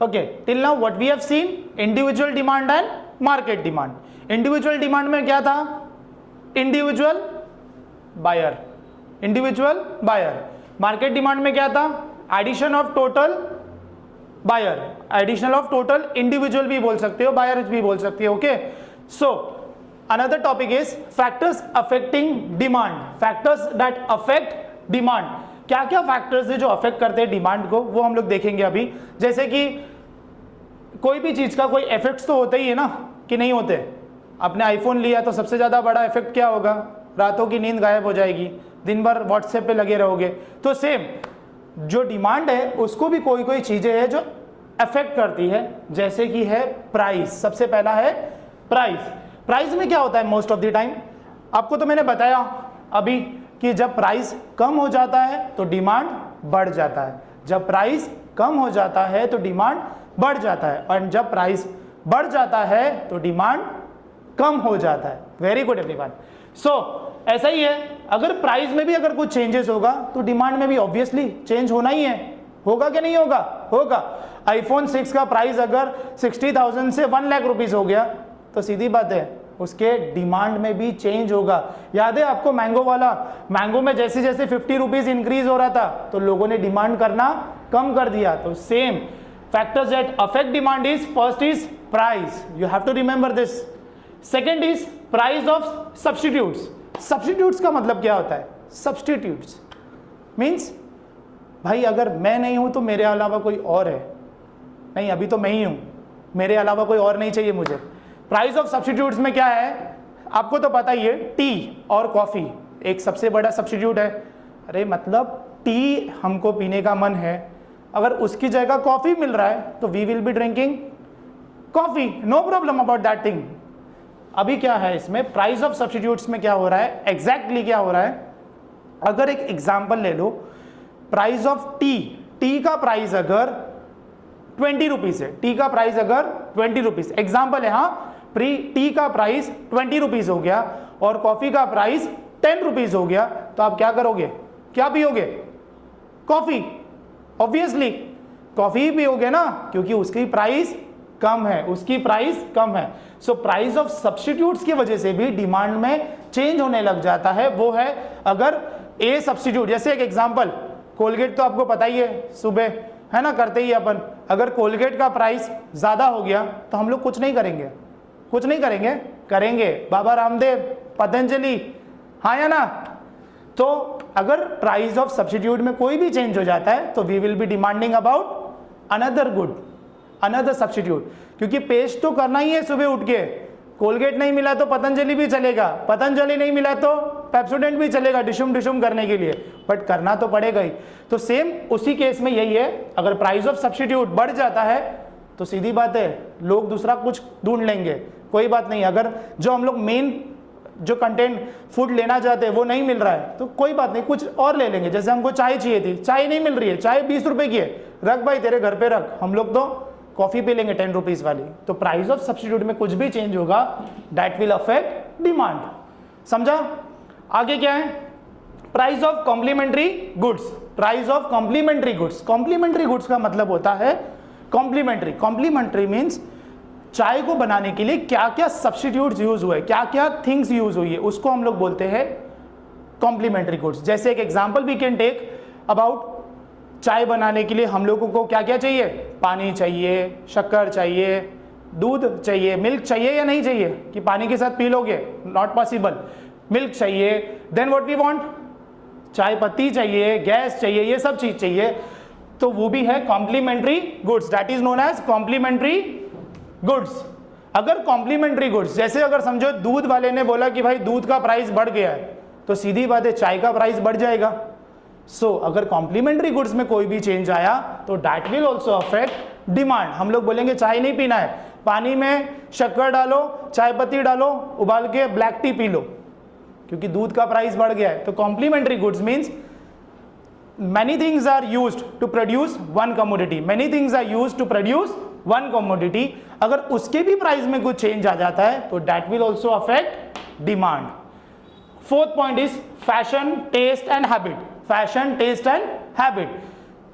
Okay, till now what we have seen, individual demand and market demand. Individual demand में क्या था, individual buyer, individual buyer. Market demand में क्या था, addition of total buyer, additional of total individual भी बोल सकते हो, बायर भी बोल सकते हो। Okay, so another topic is factors affecting demand, factors that affect demand. क्या क्या फैक्टर्स है जो अफेक्ट करते हैं डिमांड को, वो हम लोग देखेंगे अभी। जैसे कि कोई भी चीज का कोई इफेक्ट्स तो होते ही है ना, कि नहीं होते। आपने आईफोन लिया तो सबसे ज्यादा बड़ा इफेक्ट क्या होगा, रातों की नींद गायब हो जाएगी, दिन भर व्हाट्सएप पे लगे रहोगे। तो सेम जो डिमांड है उसको भी कोई कोई चीजें हैं जो अफेक्ट करती है, जैसे कि है प्राइस। सबसे पहला है प्राइस। प्राइस में क्या होता है मोस्ट ऑफ द टाइम, आपको तो मैंने बताया अभी कि जब प्राइस कम हो जाता है तो डिमांड बढ़ जाता है, जब प्राइस कम हो जाता है तो डिमांड बढ़ जाता है, और जब प्राइस बढ़ जाता है तो डिमांड कम हो जाता है। Very good everyone. सो ऐसा ही है, अगर प्राइस में भी अगर कुछ चेंजेस होगा तो डिमांड में भी ऑब्वियसली चेंज होना ही है। होगा कि नहीं होगा, होगा। आईफोन 6 का प्राइस अगर 60,000 से 1 लाख रुपीस हो गया तो सीधी बात है उसके डिमांड में भी चेंज होगा। याद है आपको मैंगो वाला, मैंगो में जैसे जैसे 50 रुपीज इंक्रीज हो रहा था तो लोगों ने डिमांड करना कम कर दिया। तो same factors that affect demand is, first is price, you have to remember this. Second is price of substitutes. Substitutes का मतलब क्या होता है, सब्स्टिट्यूट्स मीन्स भाई अगर मैं नहीं हूं तो मेरे अलावा कोई और है, नहीं अभी तो मैं ही हूं, मेरे अलावा कोई और नहीं चाहिए मुझे। प्राइस ऑफ सब्स्टिट्यूट्स में क्या है, आपको तो पता ही है, टी और कॉफी एक सबसे बड़ा सब्स्टिट्यूट है। अरे मतलब टी हमको पीने का मन है, अगर उसकी जगह कॉफी मिल रहा है तो we will be drinking coffee, no problem about that thing. अभी क्या है इसमें प्राइस ऑफ सब्स्टिट्यूट्स में क्या हो रहा है, एग्जैक्टली क्या हो रहा है, अगर एक एग्जांपल ले लो, प्राइस ऑफ टी, टी का प्राइस अगर 20 रुपीज है, टी का प्राइस अगर 20 रुपीज, एग्जांपल है हाँ, टी का प्राइस 20 रुपीज हो गया और कॉफी का प्राइस 10 रुपीज हो गया, तो आप क्या करोगे, क्या पियोगे, कॉफी। ऑब्वियसली कॉफी पियोगे ना, क्योंकि उसकी प्राइस कम है, उसकी प्राइस कम है। सो प्राइस ऑफ सब्स्टिट्यूट्स की वजह से भी डिमांड में चेंज होने लग जाता है। वो है अगर ए सब्स्टिट्यूट, जैसे एक एग्जांपल कोलगेट तो आपको पता ही है, सुबह है ना करते ही अपन, अगर कोलगेट का प्राइस ज्यादा हो गया तो हम लोग कुछ नहीं करेंगे, कुछ नहीं करेंगे, करेंगे बाबा रामदेव, पतंजलि, हाँ या ना। तो अगर प्राइस ऑफ सब्स्टिट्यूट में कोई भी चेंज हो जाता है तो we will be demanding about another good, another substitute, क्योंकि पेस्ट तो करना ही है सुबह उठ के। कोलगेट नहीं मिला तो पतंजलि भी चलेगा, पतंजलि नहीं मिला तो पेप्सोडेंट भी चलेगा डिशुम डिशुम करने के लिए, बट करना तो पड़ेगा ही। तो सेम उसी केस में यही है, अगर प्राइस ऑफ सब्स्टिट्यूट बढ़ जाता है तो सीधी बात है लोग दूसरा कुछ ढूंढ लेंगे, कोई बात नहीं। अगर जो हम लोग मेन जो कंटेंट फूड लेना चाहते हैं वो नहीं मिल रहा है तो कोई बात नहीं, कुछ और ले लेंगे। जैसे हमको चाय चाहिए थी, चाय नहीं मिल रही है, चाय 20 रुपए की है, रख भाई तेरे घर पे रख, हम लोग तो कॉफी पी लेंगे 10 रुपीज वाली। तो प्राइस ऑफ सब्स्टिट्यूट में कुछ भी चेंज होगा दैट विल अफेक्ट डिमांड। समझा? आगे क्या है, price of complementary goods. Price of complementary goods, complementary goods का मतलब होता है कॉम्प्लीमेंट्री, कॉम्प्लीमेंट्री मीन्स चाय को बनाने के लिए क्या क्या सब्स्टिट्यूट्स यूज हुए, क्या क्या थिंग्स यूज हुई है, उसको हम लोग बोलते हैं कॉम्प्लीमेंट्री गुड्स। जैसे एक example we can take about चाय बनाने के लिए हम लोगों को क्या क्या चाहिए, पानी चाहिए, शक्कर चाहिए, दूध चाहिए, मिल्क चाहिए या नहीं चाहिए कि पानी के साथ पी लोगे, नॉट पॉसिबल, मिल्क चाहिए। देन व्हाट वी वांट, चाय पत्ती चाहिए, गैस चाहिए, ये सब चीज चाहिए, तो वो भी है complementary goods, that is known as complementary goods. अगर कॉम्प्लीमेंट्री गुड्स, जैसे अगर समझो दूध वाले ने बोला कि भाई दूध का प्राइस बढ़ गया है, तो सीधी बात है चाय का प्राइस बढ़ जाएगा। सो अगर कॉम्प्लीमेंट्री गुड्स में कोई भी चेंज आया तो that will also affect demand. हम लोग बोलेंगे चाय नहीं पीना है, पानी में शक्कर डालो, चाय पत्ती डालो, उबाल के ब्लैक टी पी लो, क्योंकि दूध का प्राइस बढ़ गया है। तो complementary goods means many things are used to produce one commodity, many things are used to produce one commodity। अगर उसके भी प्राइस में कुछ चेंज आ जाता है तो that will also affect demand। Fourth point is fashion, taste and habit. Fashion, taste and habit,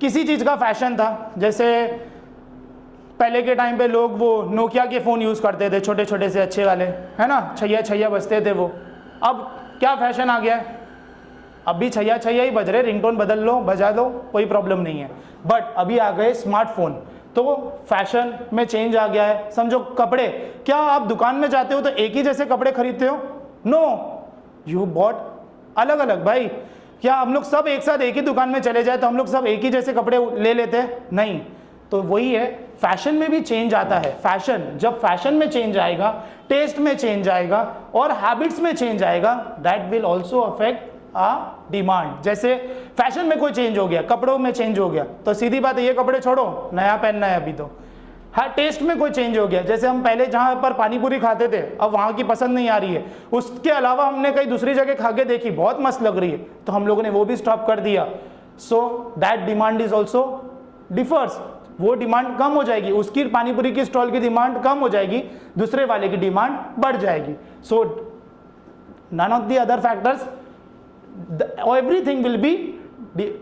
किसी चीज का फैशन था, जैसे पहले के टाइम पे लोग वो नोकिया के फ़ोन यूज़ करते थे, छोटे छोटे से अच्छे वाले, है ना, छैया छैया बजते थे वो। अब क्या फैशन आ गया है, अब भी छैया छैया ही बज रहे, रिंगटोन बदल लो, बजा लो, कोई प्रॉब्लम नहीं है। बट अभी आ गए स्मार्टफोन, तो फैशन में चेंज आ गया है। समझो कपड़े, क्या आप दुकान में जाते हो तो एक ही जैसे कपड़े खरीदते हो? नो, यू बॉट अलग अलग। भाई क्या हम लोग सब एक साथ एक ही दुकान में चले जाए तो हम लोग सब एक ही जैसे कपड़े ले लेते हैं? नहीं। तो वही है, फैशन में भी चेंज आता है। फैशन, जब फैशन में चेंज आएगा, टेस्ट में चेंज आएगा और हैबिट्स में चेंज आएगा, that will also affect demand. जैसे फैशन में कोई चेंज हो गया, कपड़ों में चेंज हो गया, तो सीधी बात है ये कपड़े छोड़ो, नया पहनना है अभी तो। हाँ, टेस्ट में कोई चेंज हो गया, जैसे हम पहले जहाँ पर पानी पूरी खाते थे अब वहाँ की पसंद नहीं आ रही है, उसके अलावा हमने कहीं दूसरी जगह खा के देखी, बहुत मस्त लग रही है, तो हम लोगों ने वो भी स्टॉप कर दिया। So that demand is also differs, वो डिमांड कम हो जाएगी, उसकी पानी पूरी की स्टॉल की डिमांड कम हो जाएगी, दूसरे वाले की डिमांड बढ़ जाएगी। So none of the other factors, everything will be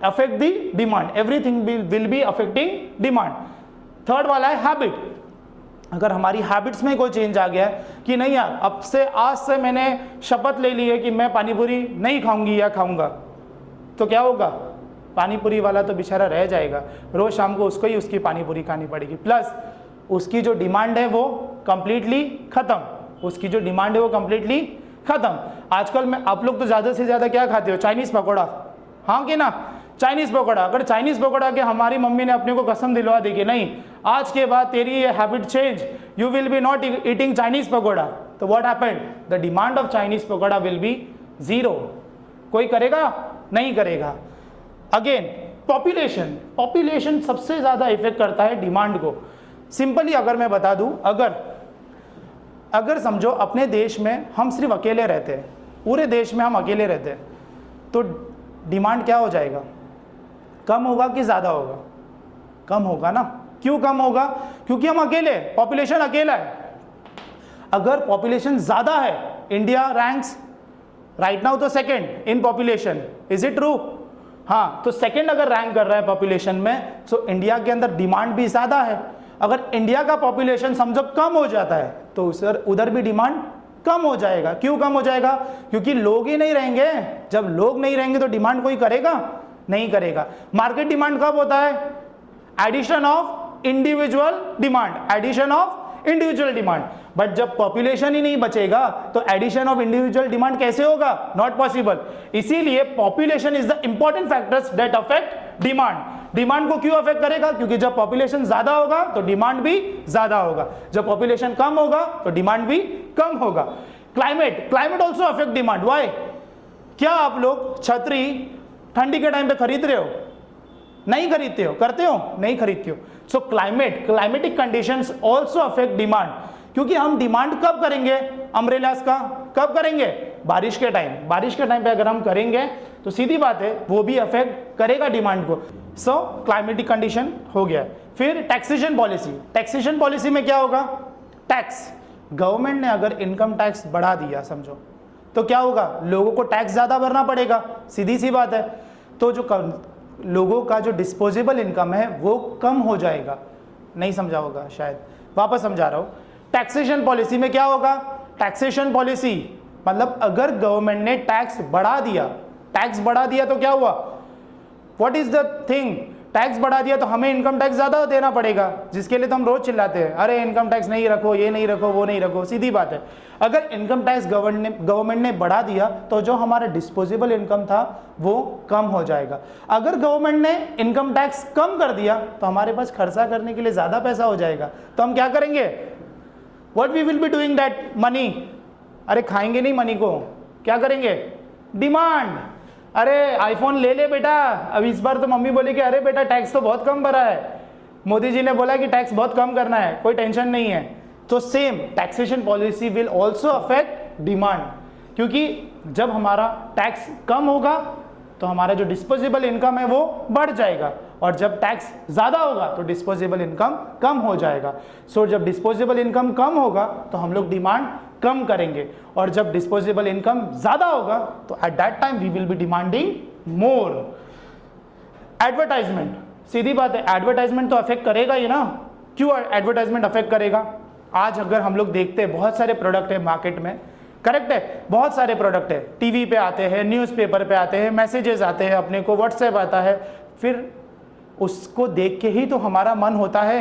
affect the demand, everything will be affecting demand। Third वाला है हैबिट। अगर हमारी हैबिट्स में कोई चेंज आ गया है कि नहीं यार, अब से आज से मैंने शपथ ले ली है कि मैं पानी पूरी नहीं खाऊंगी या खाऊंगा, तो क्या होगा? पानी पूरी वाला तो बेचारा रह जाएगा, रोज शाम को उसको ही उसकी पानी पूरी खानी पड़ेगी, प्लस उसकी जो डिमांड है वो कंप्लीटली खत्म, उसकी जो डिमांड है वो कंप्लीटली खत्म। आजकल में आप लोग तो ज़्यादा से ज़्यादा क्या खाते हो? चाइनीज़ पकौड़ा, हाँ कि ना? चाइनीज़ पकौड़ा। अगर चाइनीज़ पकौड़ा के हमारी मम्मी ने अपने को कसम दिलवा दी कि नहीं आज के बाद तेरी ये habit change, you will be not eating Chinese pakora, तो what happened? The demand of Chinese pakora will be zero. कोई करेगा? नहीं करेगा। अगेन पॉपुलेशन, पॉपुलेशन सबसे ज़्यादा इफेक्ट करता है डिमांड को। सिंपली अगर मैं बता दूं, अगर समझो अपने देश में हम सिर्फ अकेले रहते हैं, पूरे देश में हम अकेले रहते हैं, तो डिमांड क्या हो जाएगा? कम होगा कि ज़्यादा होगा? कम होगा ना। क्यों कम होगा? क्योंकि हम अकेले, पॉपुलेशन अकेला है। अगर पॉपुलेशन ज़्यादा है, इंडिया रैंक्स राइट नाउ तो second in population, is it true? हाँ, तो सेकेंड अगर रैंक कर रहा है पॉपुलेशन में, तो इंडिया के अंदर डिमांड भी ज़्यादा है। अगर इंडिया का पॉपुलेशन समझो कम हो जाता है तो उधर भी डिमांड कम हो जाएगा। क्यों कम हो जाएगा? क्योंकि लोग ही नहीं रहेंगे। जब लोग नहीं रहेंगे तो डिमांड कोई करेगा? नहीं करेगा। मार्केट डिमांड कब होता है? Addition of individual demand, addition of individual demand. But जब पॉपुलेशन ही नहीं बचेगा तो एडिशन ऑफ इंडिविजुअल डिमांड कैसे होगा? Not possible. इसीलिए population is the important factors that affect demand. Demand को क्यों अफेक्ट करेगा? क्योंकि जब पॉपुलेशन ज्यादा होगा तो डिमांड भी ज्यादा होगा, जब पॉपुलेशन कम होगा तो डिमांड भी कम होगा। Climate also affect demand. Why? क्या आप लोग छतरी ठंडी के टाइम पे खरीद रहे हो? नहीं खरीदते हो? करते हो? नहीं खरीदते हो। So climatic conditions also affect demand. क्योंकि हम डिमांड कब करेंगे अम्ब्रेलास का? कब करेंगे? बारिश के टाइम। बारिश के टाइम पे अगर हम करेंगे तो सीधी बात है वो भी अफेक्ट करेगा डिमांड को। सो क्लाइमेटिक कंडीशन हो गया। फिर टैक्सेशन पॉलिसी। टैक्सेशन पॉलिसी में क्या होगा? टैक्स, गवर्नमेंट ने अगर इनकम टैक्स बढ़ा दिया समझो, तो क्या होगा? लोगों को टैक्स ज्यादा भरना पड़ेगा, सीधी सी बात है। तो जो लोगों का जो डिस्पोजेबल इनकम है वो कम हो जाएगा। नहीं समझा होगा शायद, वापस समझा रहा हूं। टैक्सेशन पॉलिसी में क्या होगा? टैक्सेशन पॉलिसी मतलब अगर गवर्नमेंट ने टैक्स बढ़ा दिया तो क्या हुआ? What is the thing? Tax बढ़ा दिया तो हमें इनकम टैक्स ज्यादा देना पड़ेगा, जिसके लिए तो हम रोज चिल्लाते हैं, अरे इनकम टैक्स नहीं रखो, ये नहीं रखो, वो नहीं रखो। सीधी बात है, अगर इनकम टैक्स गवर्नमेंट ने बढ़ा दिया तो जो हमारा डिस्पोजेबल इनकम था वो कम हो जाएगा। अगर गवर्नमेंट ने इनकम टैक्स कम कर दिया तो हमारे पास खर्चा करने के लिए ज्यादा पैसा हो जाएगा। तो हम क्या करेंगे? What we will be doing that money? अरे खाएंगे नहीं मनी को, क्या करेंगे? डिमांड। अरे आईफोन ले ले बेटा। अब इस बार तो मम्मी बोली कि अरे बेटा टैक्स तो बहुत कम भरा है, मोदी जी ने बोला कि टैक्स बहुत कम करना है, कोई टेंशन नहीं है। तो same taxation policy will also affect demand, क्योंकि जब हमारा टैक्स कम होगा तो हमारा जो डिस्पोजेबल इनकम है वो बढ़ जाएगा, और जब टैक्स ज्यादा होगा तो डिस्पोजेबल इनकम कम हो जाएगा। सो जब डिस्पोजेबल इनकम कम होगा तो हम लोग डिमांड कम करेंगे, और जब डिस्पोजेबल इनकम ज्यादा होगा तो at that time we will be demanding more. Advertisement, सीधी बात है, एडवर्टाइजमेंट तो अफेक्ट करेगा ही ना। क्यों एडवर्टाइजमेंट अफेक्ट करेगा? आज अगर हम लोग देखते हैं बहुत सारे प्रोडक्ट है मार्केट में, करेक्ट है, बहुत सारे प्रोडक्ट है, टीवी पे आते हैं, न्यूज़पेपर पे आते हैं, मैसेजेस आते हैं, अपने को व्हाट्सएप आता है, फिर उसको देख के ही तो हमारा मन होता है।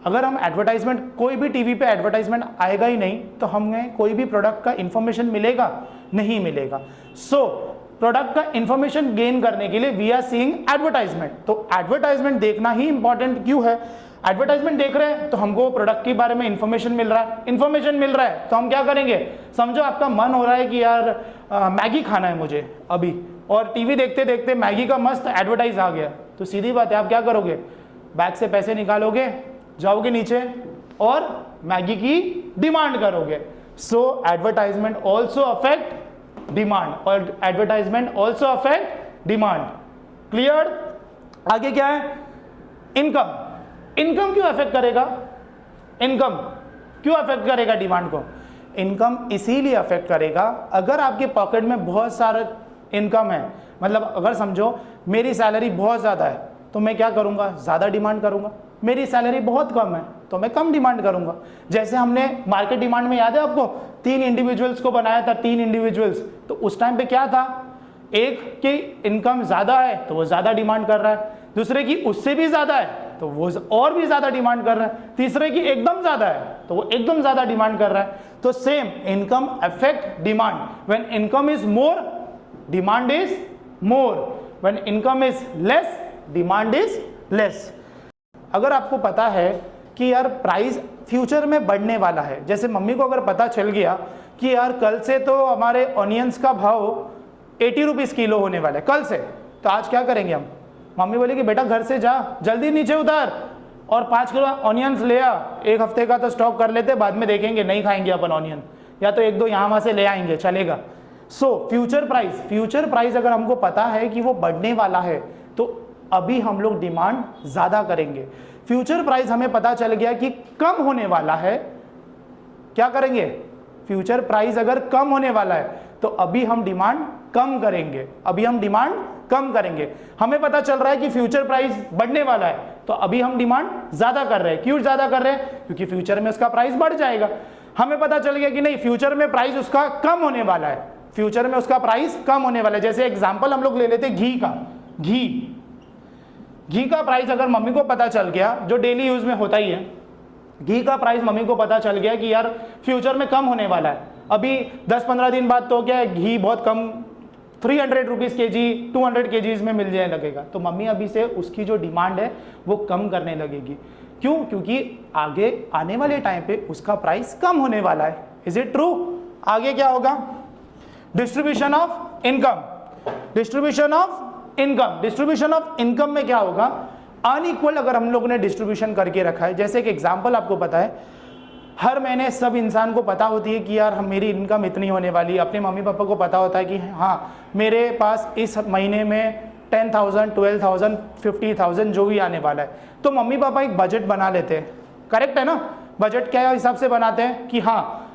अगर हम एडवर्टाइजमेंट, कोई भी टीवी पे एडवर्टाइजमेंट आएगा ही नहीं तो हमें कोई भी प्रोडक्ट का इंफॉर्मेशन मिलेगा? नहीं मिलेगा। सो प्रोडक्ट का इंफॉर्मेशन गेन करने के लिए वी आर सीइंग एडवर्टाइजमेंट। तो एडवर्टाइजमेंट देखना ही इंपॉर्टेंट क्यों है? एडवर्टाइजमेंट देख रहे हैं तो हमको प्रोडक्ट के बारे में इंफॉर्मेशन मिल रहा है, इंफॉर्मेशन मिल रहा है तो हम क्या करेंगे? समझो आपका मन हो रहा है कि यार मैगी खाना है मुझे अभी, और टीवी देखते देखते मैगी का मस्त एडवर्टाइज आ गया, तो सीधी बात है आप क्या करोगे? बैग से पैसे निकालोगे, जाओगे नीचे और मैगी की डिमांड करोगे। सो एडवर्टाइजमेंट ऑल्सो अफेक्ट डिमांड, और advertisement also affect demand. Clear? आगे क्या है? इनकम। इनकम क्यों अफेक्ट करेगा? इनकम क्यों अफेक्ट करेगा डिमांड को? इनकम इसीलिए अफेक्ट करेगा अगर आपके पॉकेट में बहुत सारा इनकम है, मतलब अगर समझो मेरी सैलरी बहुत ज़्यादा है तो मैं क्या करूँगा? ज़्यादा डिमांड करूँगा। मेरी सैलरी बहुत कम है तो मैं कम डिमांड करूँगा। जैसे हमने मार्केट डिमांड में, याद है आपको, 3 इंडिविजुअल्स को बनाया था, 3 इंडिविजुअल्स, तो उस टाइम पे क्या था? एक की इनकम ज़्यादा है तो वो ज़्यादा डिमांड कर रहा है, दूसरे की उससे भी ज़्यादा है तो वो और भी ज़्यादा डिमांड कर रहा है, तीसरे की एकदम ज़्यादा है तो वो एकदम ज़्यादा डिमांड कर रहा है। तो same income affect demand. When income is more, demand is more. When income is less, demand is less. अगर आपको पता है कि यार प्राइस फ्यूचर में बढ़ने वाला है, जैसे मम्मी को अगर पता चल गया कि यार कल से तो हमारे ऑनियंस का भाव 80 रुपीज़ किलो होने वाला है कल से, तो आज क्या करेंगे हम? मम्मी बोली कि बेटा घर से जा, जल्दी नीचे उतर और 5 किलो ऑनियंस ले आ, 1 हफ्ते का तो स्टॉक कर लेते, बाद में देखेंगे, नहीं खाएंगे अपन ऑनियन, या तो 1-2 यहाँ वहाँ से ले आएंगे, चलेगा। सो फ्यूचर प्राइस अगर हमको पता है कि वो बढ़ने वाला है तो अभी हम लोग डिमांड ज़्यादा करेंगे। फ्यूचर प्राइस हमें पता चल गया कि कम होने वाला है, क्या करेंगे? फ्यूचर प्राइस अगर कम होने वाला है तो अभी हम डिमांड कम करेंगे, अभी हम डिमांड कम करेंगे। हमें पता चल रहा है कि फ्यूचर प्राइस बढ़ने वाला है तो अभी हम डिमांड ज्यादा कर रहे हैं। क्यों ज्यादा कर रहे हैं? क्योंकि फ्यूचर में उसका प्राइस बढ़ जाएगा। हमें पता चल गया कि नहीं, फ्यूचर में प्राइस उसका कम होने वाला है, फ्यूचर में उसका प्राइस कम होने वाला है। जैसे एग्जांपल हम लोग ले लेते घी का। घी का प्राइस अगर मम्मी को पता चल गया, जो डेली यूज में होता ही है, घी का प्राइस मम्मी को पता चल गया कि यार फ्यूचर में कम होने वाला है, अभी 10-15 दिन बाद तो क्या है, घी बहुत कम 300 रुपीज़ kg 200 kgs में मिल जाने लगेगा, तो मम्मी अभी से उसकी जो डिमांड है वो कम करने लगेगी। क्यों? क्योंकि आगे आने वाले टाइम पे उसका प्राइस कम होने वाला है। Is it true? आगे क्या होगा? Distribution of income. Distribution of income में क्या होगा? अनइक्वल अगर हम लोगों ने डिस्ट्रीब्यूशन करके रखा है, जैसे एक एग्जांपल आपको पता है, हर महीने सब इंसान को पता होती है कि यार मेरी इनकम इतनी होने वाली है। अपने मम्मी पापा को पता होता है कि हाँ मेरे पास इस महीने में 10,000 12,000 50,000 जो भी आने वाला है, तो मम्मी पापा एक बजट बना लेते हैं। करेक्ट है ना? बजट क्या हिसाब से बनाते हैं कि हाँ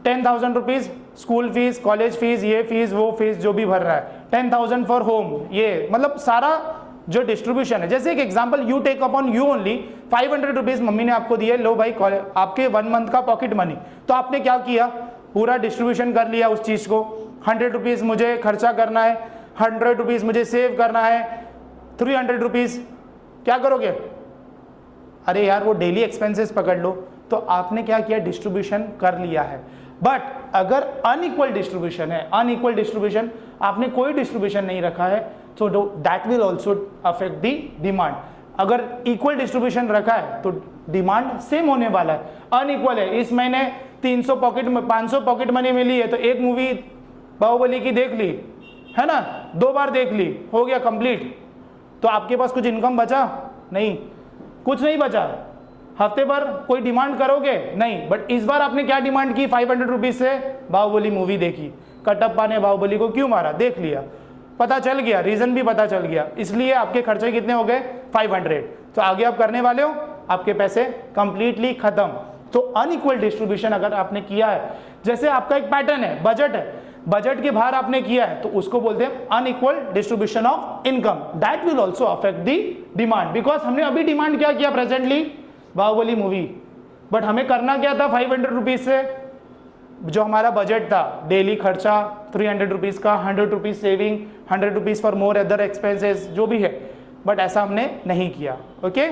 10,000 rupees school fees, college fees, ये फीस वो फीस जो भी भर रहा है, 10,000 फॉर होम, ये मतलब सारा जो डिस्ट्रीब्यूशन है। जैसे एक example, you take upon you only 500 rupees mummy ने आपको दिए, लो भाई आपके 1 मंथ का पॉकेट मनी। तो आपने क्या किया? पूरा डिस्ट्रीब्यूशन कर लिया उस चीज़ को। 100 रुपीज़ मुझे खर्चा करना है, 100 रुपीज़ मुझे सेव करना है, 300 रुपीज़ क्या करोगे? अरे यार वो डेली एक्सपेंसेस पकड़ लो। तो आपने क्या किया? डिस्ट्रीब्यूशन कर लिया है। बट अगर अनइक्वल डिस्ट्रीब्यूशन है, अनइक्वल डिस्ट्रीब्यूशन, आपने कोई डिस्ट्रीब्यूशन नहीं रखा है, तो that will also affect the demand. अगर इक्वल डिस्ट्रीब्यूशन रखा है तो डिमांड सेम होने वाला है। अनइक्वल है, इस महीने 500 पॉकेट मनी मिली है तो एक मूवी बाहुबली की देख ली है ना, 2 बार देख ली, हो गया कंप्लीट, तो आपके पास कुछ इनकम बचा? नहीं, कुछ नहीं बचा। हफ्ते भर कोई डिमांड करोगे? नहीं। बट इस बार आपने क्या डिमांड की? 500 रुपीज़ से बाहुबली मूवी देखी, कटप्पा ने बाहुबली को क्यों मारा, देख लिया, पता चल गया, रीजन भी पता चल गया, इसलिए आपके खर्चे कितने हो गए? 500। तो आगे आप करने वाले हो, आपके पैसे कंप्लीटली खत्म। तो अनइक्वल डिस्ट्रीब्यूशन अगर आपने किया है, जैसे आपका एक पैटर्न है, बजट है, बजट के बाहर आपने किया है, तो उसको बोलते हैं unequal distribution of income. That will also affect the demand, because हमने अभी डिमांड क्या किया? प्रेजेंटली बाहुबली मूवी, बट हमें करना क्या था 500 रुपीज़ से जो हमारा बजट था, डेली खर्चा 300 रुपीज़ का, 100 rupees saving, 100 rupees for more other expenses जो भी है, बट ऐसा हमने नहीं किया। ओके